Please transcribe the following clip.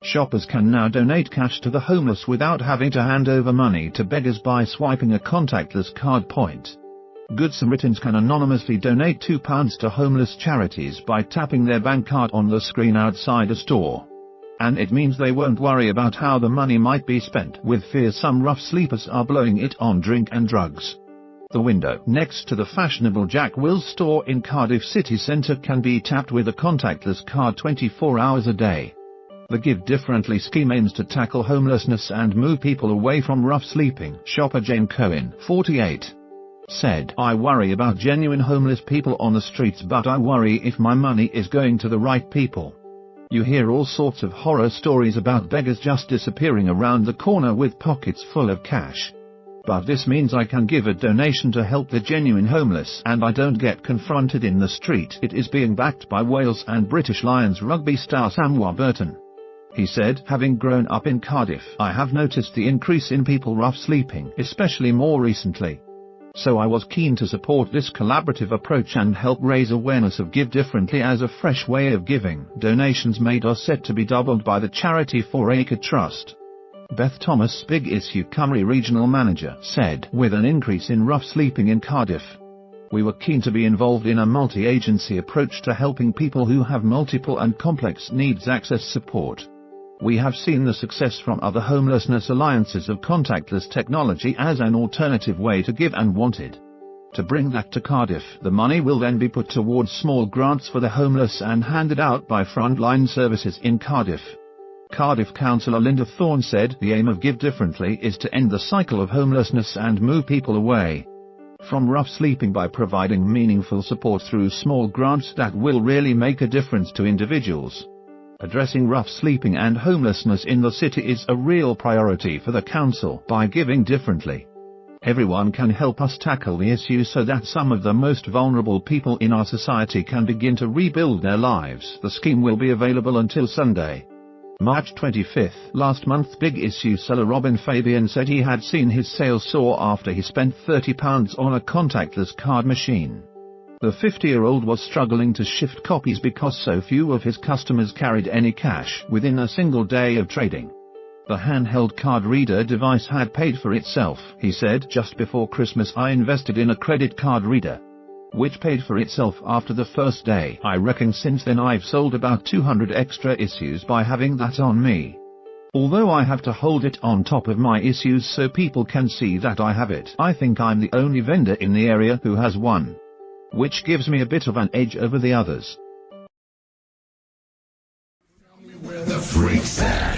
Shoppers can now donate cash to the homeless without having to hand over money to beggars by swiping a contactless card point. Good Samaritans can anonymously donate £2 to homeless charities by tapping their bank card on the screen outside a store. And it means they won't worry about how the money might be spent with fear some rough sleepers are blowing it on drink and drugs. The window next to the fashionable Jack Wills store in Cardiff city centre can be tapped with a contactless card 24 hours a day. The Give Differently scheme aims to tackle homelessness and move people away from rough sleeping. Shopper Jane Cohen, 48, said, "I worry about genuine homeless people on the streets, but I worry if my money is going to the right people. You hear all sorts of horror stories about beggars just disappearing around the corner with pockets full of cash. But this means I can give a donation to help the genuine homeless and I don't get confronted in the street." It is being backed by Wales and British Lions rugby star Sam Warburton. He said, "Having grown up in Cardiff, I have noticed the increase in people rough sleeping, especially more recently. So I was keen to support this collaborative approach and help raise awareness of Give Differently as a fresh way of giving." Donations made are set to be doubled by the charity 4 Acre Trust. Beth Thomas, Big Issue Cymru Regional Manager, said, "With an increase in rough sleeping in Cardiff, we were keen to be involved in a multi-agency approach to helping people who have multiple and complex needs access support. We have seen the success from other homelessness alliances of contactless technology as an alternative way to give and wanted to bring that to Cardiff. The money will then be put towards small grants for the homeless and handed out by frontline services in Cardiff." Cardiff Councillor Linda Thorne said, "The aim of Give Differently is to end the cycle of homelessness and move people away from rough sleeping by providing meaningful support through small grants that will really make a difference to individuals." Addressing rough sleeping and homelessness in the city is a real priority for the council. By giving differently, everyone can help us tackle the issue so that some of the most vulnerable people in our society can begin to rebuild their lives. The scheme will be available until Sunday, March 25. Last month, Big Issue seller Robin Fabian said he had seen his sales soar after he spent £30 on a contactless card machine. The 50-year-old was struggling to shift copies because so few of his customers carried any cash within a single day of trading. The handheld card reader device had paid for itself, he said. "Just before Christmas I invested in a credit card reader, which paid for itself after the first day. I reckon since then I've sold about 200 extra issues by having that on me. Although I have to hold it on top of my issues so people can see that I have it. I think I'm the only vendor in the area who has one, which gives me a bit of an edge over the others." Tell me where the freaks at.